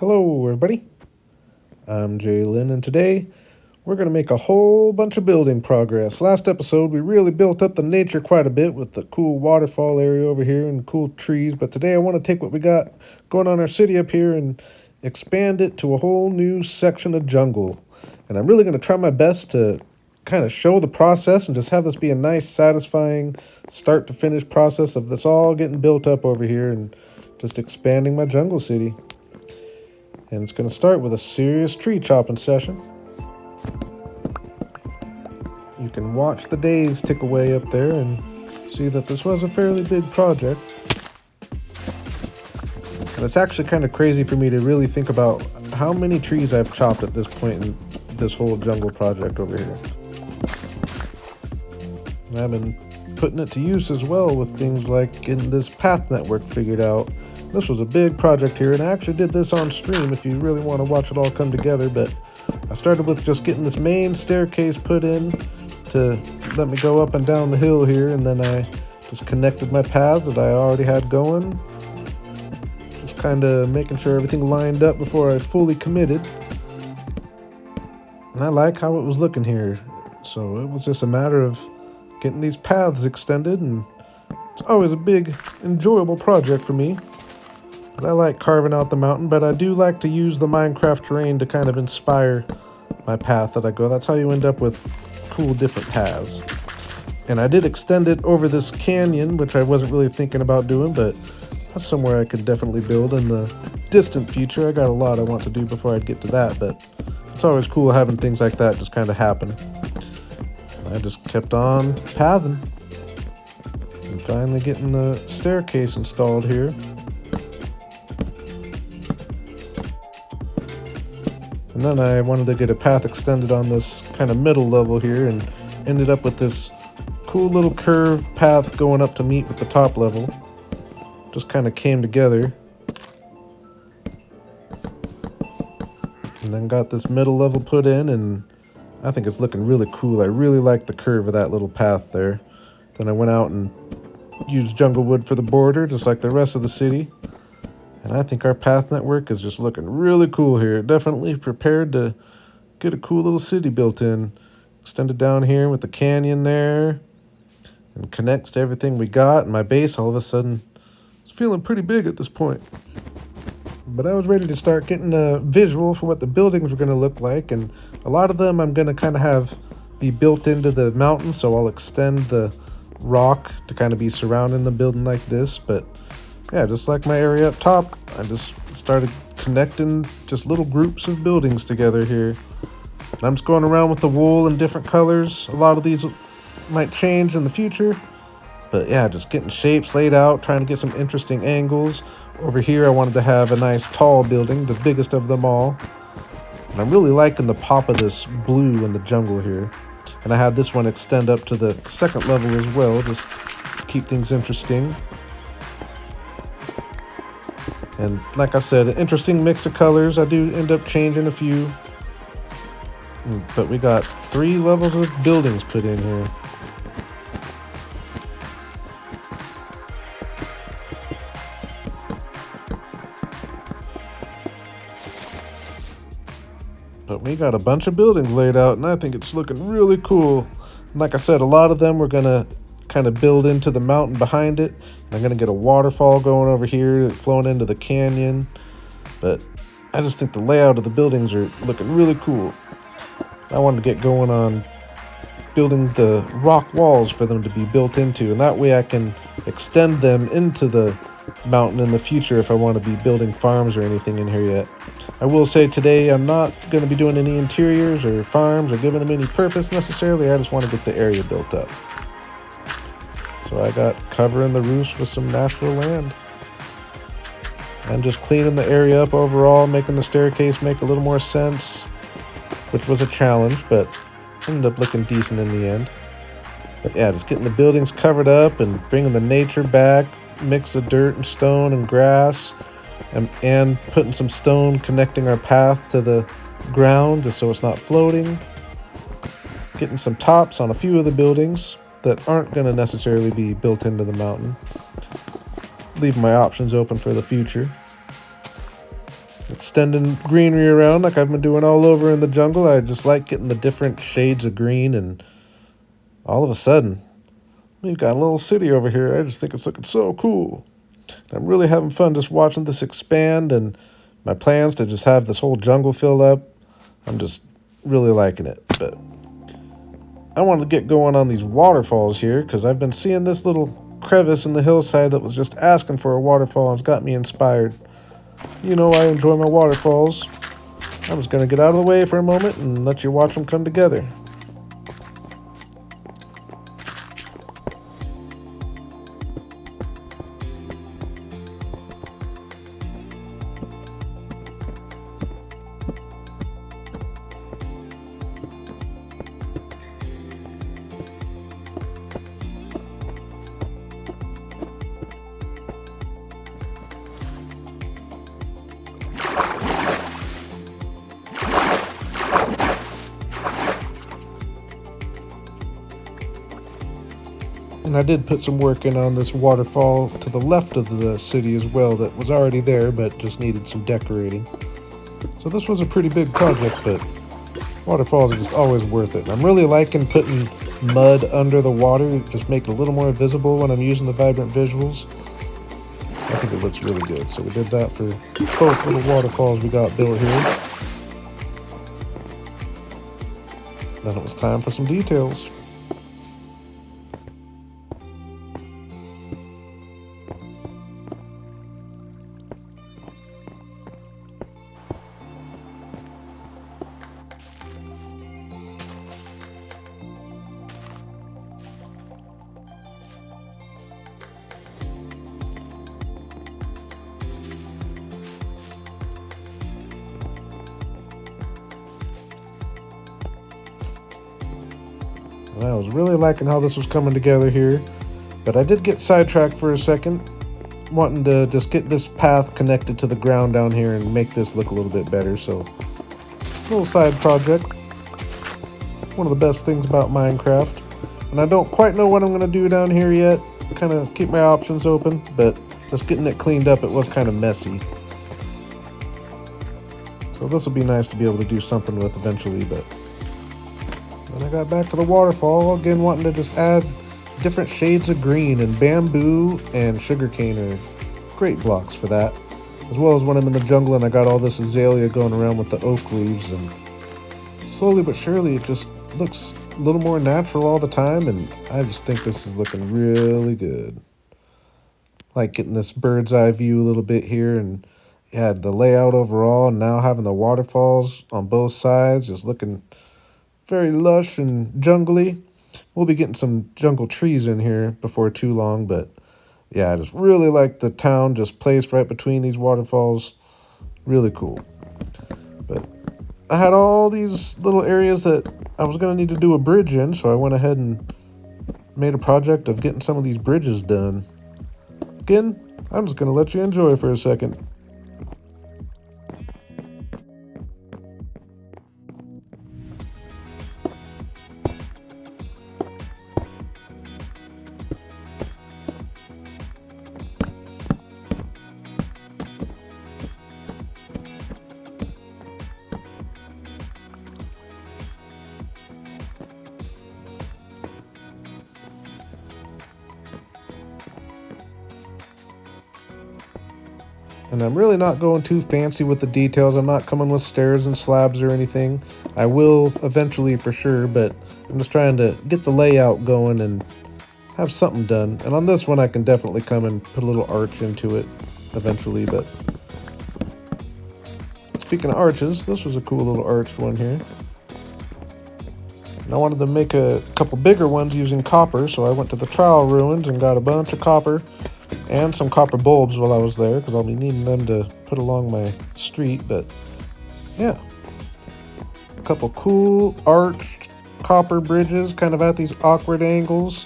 Hello, everybody. I'm Jalen, and today we're going to make a whole bunch of building progress. Last episode, we really built up the nature quite a bit with the cool waterfall area over here and cool trees, but today I want to take what we got going on our city up here and expand it to a whole new section of jungle. And I'm really going to try my best to kind of show the process and just have this be a nice, satisfying start to finish process of this all getting built up over here and just expanding my jungle city. And it's going to start with a serious tree chopping session. You can watch the days tick away up there and see that this was a fairly big project. And it's actually kind of crazy for me to really think about how many trees I've chopped at this point in this whole jungle project over here. And I've been putting it to use as well with things like getting this path network figured out. This was a big project here, and I actually did this on stream if you really want to watch it all come together, but I started with just getting this main staircase put in to let me go up and down the hill here, and then I just connected my paths that I already had going. Just kind of making sure everything lined up before I fully committed. And I like how it was looking here, so it was just a matter of getting these paths extended, and it's always a big, enjoyable project for me. But I like carving out the mountain, but I do like to use the Minecraft terrain to kind of inspire my path that I go. That's how you end up with cool different paths. And I did extend it over this canyon, which I wasn't really thinking about doing, but that's somewhere I could definitely build in the distant future. I got a lot I want to do before I'd get to that, but it's always cool having things like that just kind of happen. And I just kept on pathing and finally getting the staircase installed here. And then I wanted to get a path extended on this kind of middle level here and ended up with this cool little curved path going up to meet with the top level. Just kind of came together. And then got this middle level put in, and I think it's looking really cool. I really like the curve of that little path there. Then I went out and used jungle wood for the border, just like the rest of the city. And I think our path network is just looking really cool here. Definitely prepared to get a cool little city built in. Extended down here with the canyon there. And connects to everything we got. And my base all of a sudden is feeling pretty big at this point. But I was ready to start getting a visual for what the buildings were going to look like. And a lot of them I'm going to kind of have be built into the mountain. So I'll extend the rock to kind of be surrounding the building like this. But yeah, just like my area up top, I just started connecting just little groups of buildings together here. And I'm just going around with the wool in different colors. A lot of these might change in the future. But yeah, just getting shapes laid out, trying to get some interesting angles. Over here, I wanted to have a nice tall building, the biggest of them all. And I'm really liking the pop of this blue in the jungle here. And I had this one extend up to the second level as well, just to keep things interesting. And like I said, an interesting mix of colors. I do end up changing a few. But we got 3 levels of buildings put in here. But we got a bunch of buildings laid out, and I think it's looking really cool. And like I said, a lot of them we're going to kind of build into the mountain behind it. And I'm going to get a waterfall going over here, flowing into the canyon. But I just think the layout of the buildings are looking really cool. I wanted to get going on building the rock walls for them to be built into. And that way I can extend them into the mountain in the future if I want to be building farms or anything in here yet. I will say today I'm not going to be doing any interiors or farms or giving them any purpose necessarily. I just want to get the area built up. So I got covering the roofs with some natural land. And just cleaning the area up overall, making the staircase make a little more sense, which was a challenge, but ended up looking decent in the end. But yeah, just getting the buildings covered up and bringing the nature back, mix of dirt and stone and grass, and putting some stone connecting our path to the ground just so it's not floating. Getting some tops on a few of the buildings that aren't going to necessarily be built into the mountain. Leave my options open for the future. extending greenery around like I've been doing all over in the jungle. I just like getting the different shades of green, and all of a sudden, we've got a little city over here. I just think it's looking so cool. I'm really having fun just watching this expand, and my plans to just have this whole jungle fill up. I'm just really liking it. But I wanted to get going on these waterfalls here because I've been seeing this little crevice in the hillside that was just asking for a waterfall, and it's got me inspired. You know, I enjoy my waterfalls. I'm just going to get out of the way for a moment and let you watch them come together. And I did put some work in on this waterfall to the left of the city as well that was already there but just needed some decorating. So this was a pretty big project, but waterfalls are just always worth it. And I'm really liking putting mud under the water, just make it a little more visible when I'm using the vibrant visuals. I think it looks really good. So we did that for both little waterfalls we got built here. Then it was time for some details. And I was really liking how this was coming together here, but I did get sidetracked for a second, wanting to just get this path connected to the ground down here and make this look a little bit better. So, little side project. One of the best things about Minecraft. And I don't quite know what I'm going to do down here yet. Kind of keep my options open, but just getting it cleaned up, it was kind of messy. So this will be nice to be able to do something with eventually, but then I got back to the waterfall, again wanting to just add different shades of green, and bamboo and sugarcane are great blocks for that. As well as when I'm in the jungle and I got all this azalea going around with the oak leaves, and slowly but surely it just looks a little more natural all the time, and I just think this is looking really good. Like getting this bird's eye view a little bit here, and yeah, the layout overall, and now having the waterfalls on both sides, just looking very lush and jungly. We'll be getting some jungle trees in here before too long, but yeah, I just really like the town just placed right between these waterfalls. Really cool. But I had all these little areas that I was going to need to do a bridge in, so I went ahead and made a project of getting some of these bridges done. Again, I'm just going to let you enjoy for a second. And I'm really not going too fancy with the details. I'm not coming with stairs and slabs or anything. I will eventually for sure, but I'm just trying to get the layout going and have something done. And on this one, I can definitely come and put a little arch into it eventually. But speaking of arches, this was a cool little arched one here. And I wanted to make a couple bigger ones using copper, so I went to the trowel ruins and got a bunch of copper and some copper bulbs while I was there, because I'll be needing them to put along my street. But yeah, a couple cool arched copper bridges kind of at these awkward angles,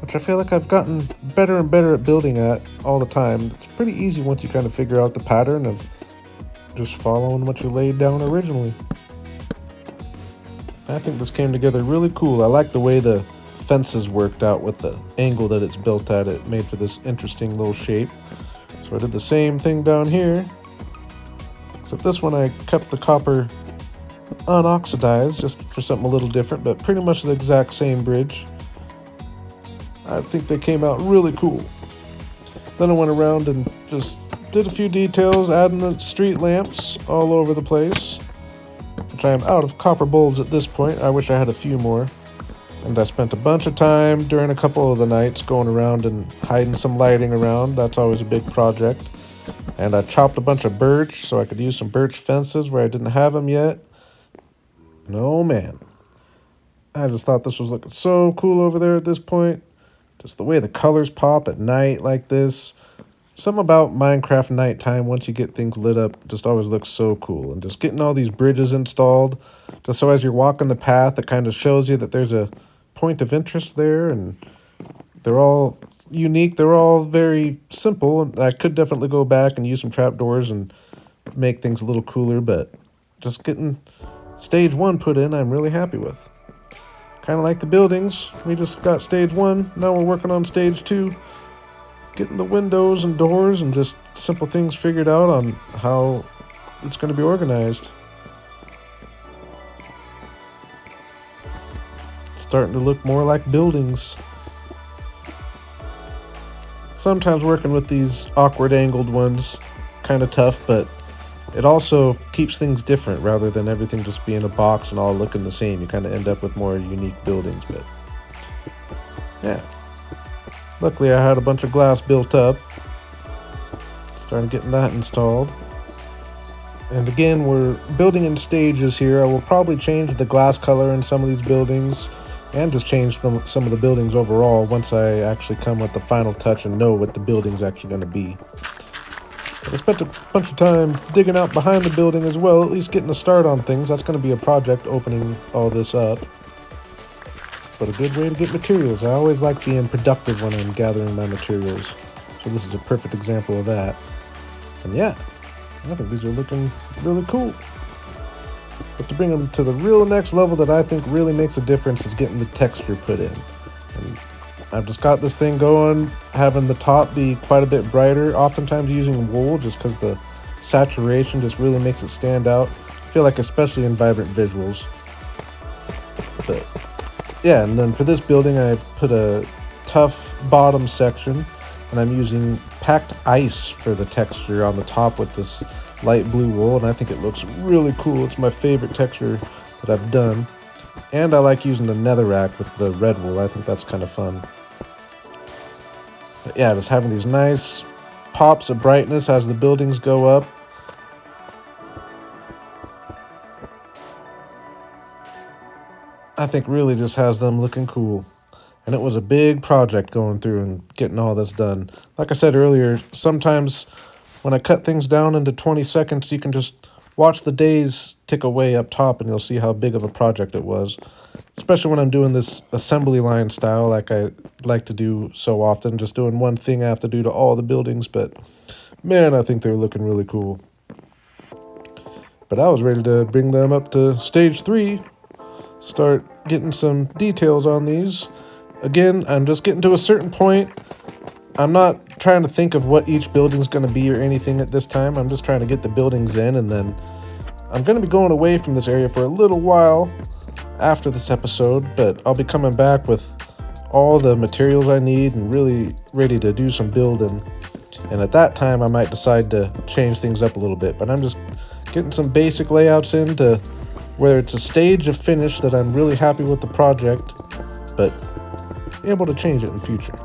which I feel like I've gotten better and better at building at all the time. It's pretty easy once you kind of figure out the pattern of just following what you laid down originally. I think this came together really cool. I like the way the fences worked out with the angle that it's built at. It made for this interesting little shape. So I did the same thing down here. Except this one I kept the copper unoxidized just for something a little different, but pretty much the exact same bridge. I think they came out really cool. Then I went around and just did a few details, adding the street lamps all over the place, which I am out of copper bulbs at this point. I wish I had a few more. And I spent a bunch of time during a couple of the nights going around and hiding some lighting around. That's always a big project. And I chopped a bunch of birch so I could use some birch fences where I didn't have them yet. And oh man, I just thought this was looking so cool over there at this point. Just the way the colors pop at night like this. Something about Minecraft nighttime, once you get things lit up, just always looks so cool. And just getting all these bridges installed, just so as you're walking the path, it kind of shows you that there's a point of interest there. And they're all unique. They're all very simple. And I could definitely go back and use some trapdoors and make things a little cooler. But just getting stage 1 put in, I'm really happy with. Kind of like the buildings. We just got stage 1. Now we're working on stage 2. Getting the windows and doors and just simple things figured out on how it's going to be organized. It's starting to look more like buildings. Sometimes working with these awkward angled ones, kind of tough, but it also keeps things different rather than everything just being a box and all looking the same. You kind of end up with more unique buildings, but yeah. Luckily, I had a bunch of glass built up. Started getting that installed. And again, we're building in stages here. I will probably change the glass color in some of these buildings and just change some of the buildings overall once I actually come with the final touch and know what the building's actually going to be. But I spent a bunch of time digging out behind the building as well, at least getting a start on things. That's going to be a project, opening all this up. But a good way to get materials. I always like being productive when I'm gathering my materials. So this is a perfect example of that. And yeah, I think these are looking really cool. But to bring them to the real next level that I think really makes a difference is getting the texture put in. And I've just got this thing going, having the top be quite a bit brighter, oftentimes using wool just because the saturation just really makes it stand out. I feel like especially in vibrant visuals. But yeah, and then for this building, I put a tough bottom section, and I'm using packed ice for the texture on the top with this light blue wool, and I think it looks really cool. It's my favorite texture that I've done. And I like using the netherrack with the red wool. I think that's kind of fun. But yeah, just having these nice pops of brightness as the buildings go up. I think really just has them looking cool. And it was a big project going through and getting all this done. Like I said earlier, sometimes when I cut things down into 20 seconds, you can just watch the days tick away up top and you'll see how big of a project it was. Especially when I'm doing this assembly line style like I like to do so often. Just doing one thing I have to do to all the buildings. But man, I think they're looking really cool. But I was ready to bring them up to stage 3. Start getting some details on these. Again, I'm just getting to a certain point. I'm not trying to think of what each building's going to be or anything at this time. I'm just trying to get the buildings in, and then I'm going to be going away from this area for a little while after this episode, but I'll be coming back with all the materials I need and really ready to do some building. And at that time, I might decide to change things up a little bit, but I'm just getting some basic layouts in to where it's a stage of finish that I'm really happy with the project, but able to change it in the future.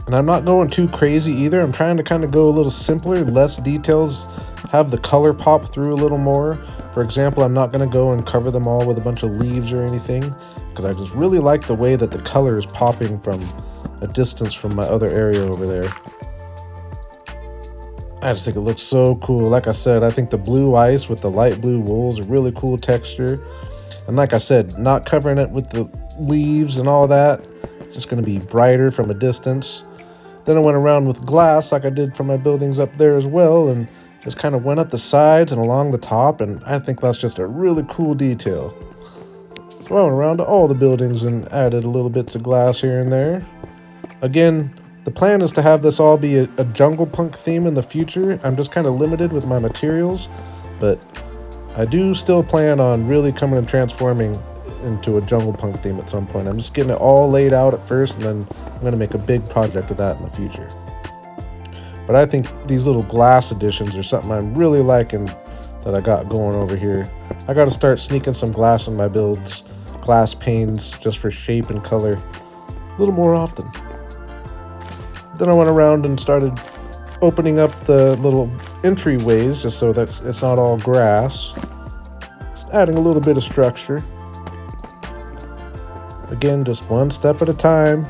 And I'm not going too crazy either. I'm trying to kind of go a little simpler, less details, have the color pop through a little more. For example, I'm not going to go and cover them all with a bunch of leaves or anything, because I just really like the way that the color is popping from a distance from my other area over there. I just think it looks so cool. Like I said, I think the blue ice with the light blue wool is a really cool texture. And like I said, not covering it with the leaves and all that. It's just going to be brighter from a distance. Then I went around with glass like I did for my buildings up there as well, and just kind of went up the sides and along the top, and I think that's just a really cool detail. So I went around to all the buildings and added a little bits of glass here and there. Again, The plan is to have this all be a jungle punk theme in the future. I'm just kind of limited with my materials, but I do still plan on really coming and transforming into a jungle punk theme at some point. I'm just getting it all laid out at first, and then I'm going to make a big project of that in the future. But I think these little glass additions are something I'm really liking that I got going over here. I got to start sneaking some glass in my builds, glass panes just for shape and color a little more often. Then I went around and started opening up the little entryways just so that it's not all grass. Just adding a little bit of structure. Again, just one step at a time.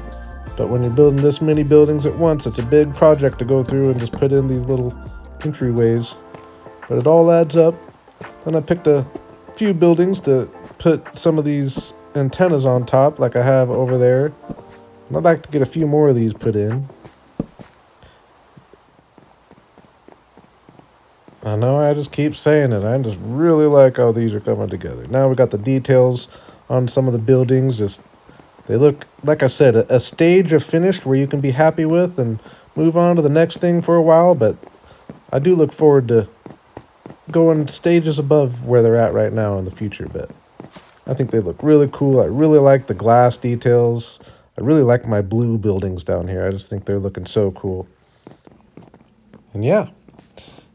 But when you're building this many buildings at once, it's a big project to go through and just put in these little entryways. But it all adds up. Then I picked a few buildings to put some of these antennas on top like I have over there. And I'd like to get a few more of these put in. I know I just keep saying it. I just really like how these are coming together. Now we got the details on some of the buildings. Just they look, like I said, a stage of finished where you can be happy with and move on to the next thing for a while. But I do look forward to going stages above where they're at right now in the future. But I think they look really cool. I really like the glass details. I really like my blue buildings down here. I just think they're looking so cool. And yeah.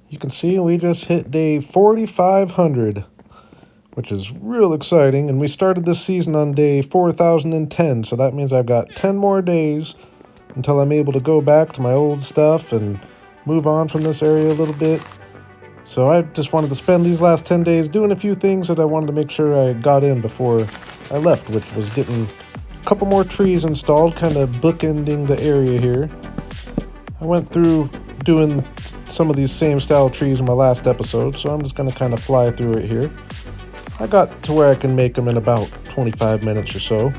You can see we just hit day 4,500, which is real exciting. And we started this season on day 4,010, so that means I've got 10 more days until I'm able to go back to my old stuff and move on from this area a little bit. So I just wanted to spend these last 10 days doing a few things that I wanted to make sure I got in before I left, which was getting a couple more trees installed, kind of bookending the area here. I went through doing some of these same style trees in my last episode, so I'm just going to kind of fly through it here. I got to where I can make them in about 25 minutes or so.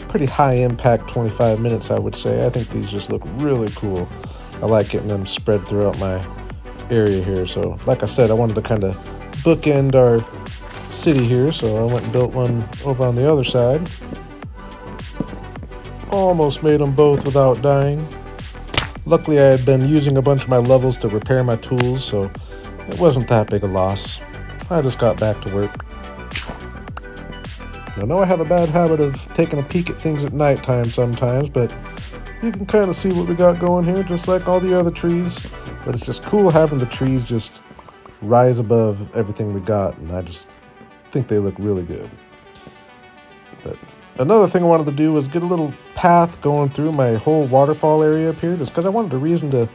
Pretty high impact 25 minutes, I would say. I think these just look really cool. I like getting them spread throughout my area here. So like I said, I wanted to kind of bookend our city here, so I went and built one over on the other side. Almost made them both without dying. Luckily, I had been using a bunch of my levels to repair my tools, so it wasn't that big a loss. I just got back to work. I know I have a bad habit of taking a peek at things at nighttime sometimes, but you can kind of see what we got going here, just like all the other trees. But it's just cool having the trees just rise above everything we got, and I just think they look really good. But another thing I wanted to do was get a little path going through my whole waterfall area up here, just because I wanted a reason to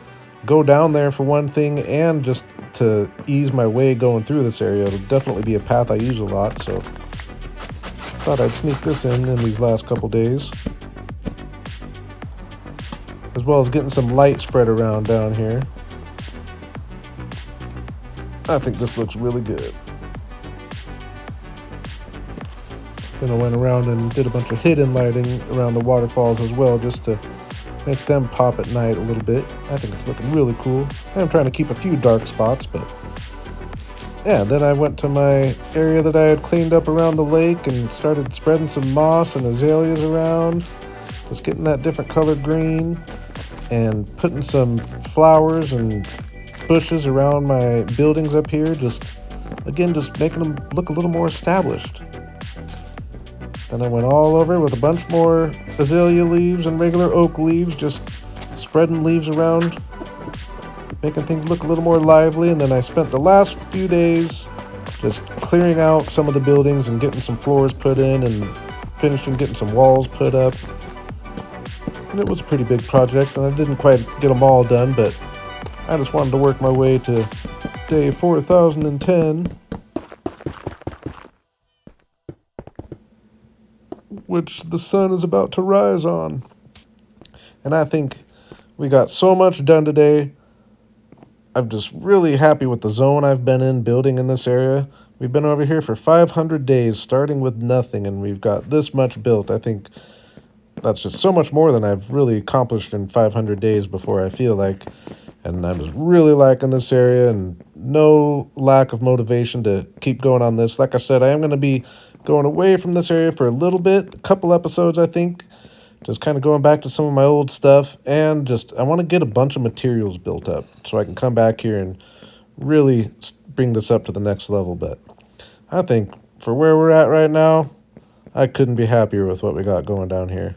go down there for one thing and just to ease my way going through this area. It'll definitely be a path I use a lot, so thought I'd sneak this in these last couple days. As well as getting some light spread around down here. I think this looks really good. Then I went around and did a bunch of hidden lighting around the waterfalls as well, just to make them pop at night a little bit. I think it's looking really cool. I'm trying to keep a few dark spots, but yeah, then I went to my area that I had cleaned up around the lake and started spreading some moss and azaleas around. Just getting that different colored green and putting some flowers and bushes around my buildings up here. Just making them look a little more established. Then I went all over with a bunch more azalea leaves and regular oak leaves, just spreading leaves around, making things look a little more lively. And then I spent the last few days just clearing out some of the buildings and getting some floors put in and finishing getting some walls put up. And it was a pretty big project, and I didn't quite get them all done, but I just wanted to work my way to day 4,010. Which the sun is about to rise on. And I think we got so much done today. I'm just really happy with the zone I've been in building in this area. We've been over here for 500 days, starting with nothing, and we've got this much built. I think that's just so much more than I've really accomplished in 500 days before, I feel like. And I'm just really liking this area and no lack of motivation to keep going on this. Like I said, I am going to be going away from this area for a little bit, a couple episodes, I think, Just kind of going back to some of my old stuff, and just I want to get a bunch of materials built up so I can come back here and really bring this up to the next level. But I think for where we're at right now, I couldn't be happier with what we got going down here.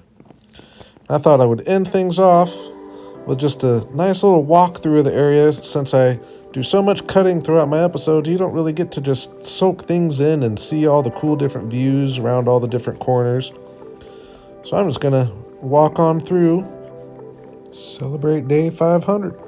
I thought I would end things off with just a nice little walkthrough of the area. Since I do so much cutting throughout my episodes, you don't really get to just soak things in and see all the cool different views around all the different corners. So I'm just gonna walk on through, celebrate day 500.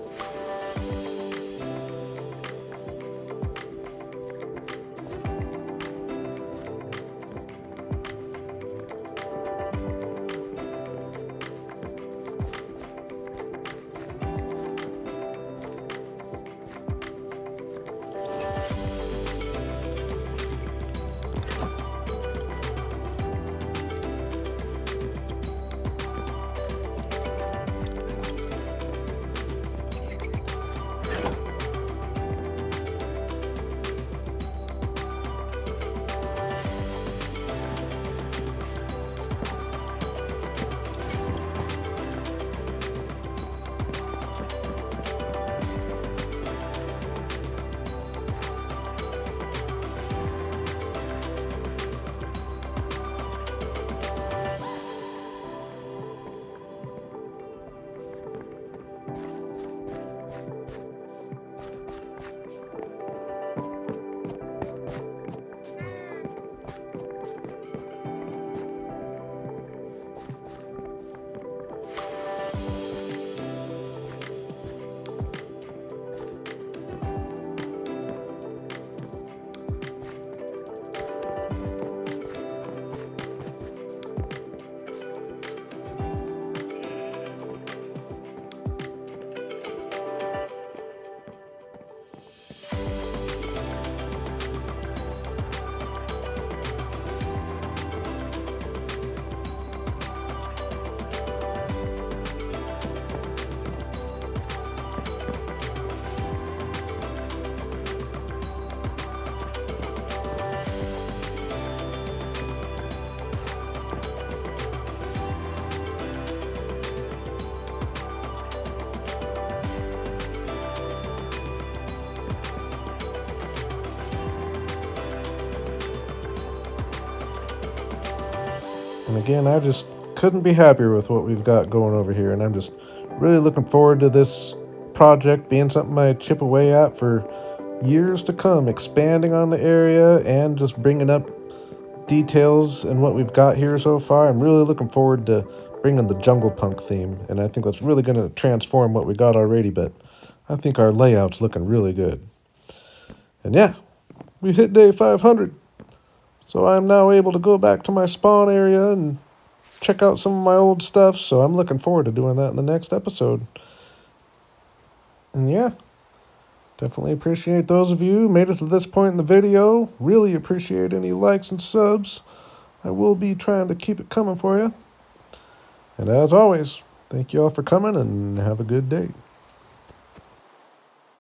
And again, I just couldn't be happier with what we've got going over here. And I'm just really looking forward to this project being something I chip away at for years to come, expanding on the area and just bringing up details in what we've got here so far. I'm really looking forward to bringing the jungle punk theme. And I think that's really going to transform what we got already. But I think our layout's looking really good. And yeah, we hit day 500. So I'm now able to go back to my spawn area and check out some of my old stuff. So I'm looking forward to doing that in the next episode. And yeah, definitely appreciate those of you who made it to this point in the video. Really appreciate any likes and subs. I will be trying to keep it coming for you. And as always, thank you all for coming and have a good day.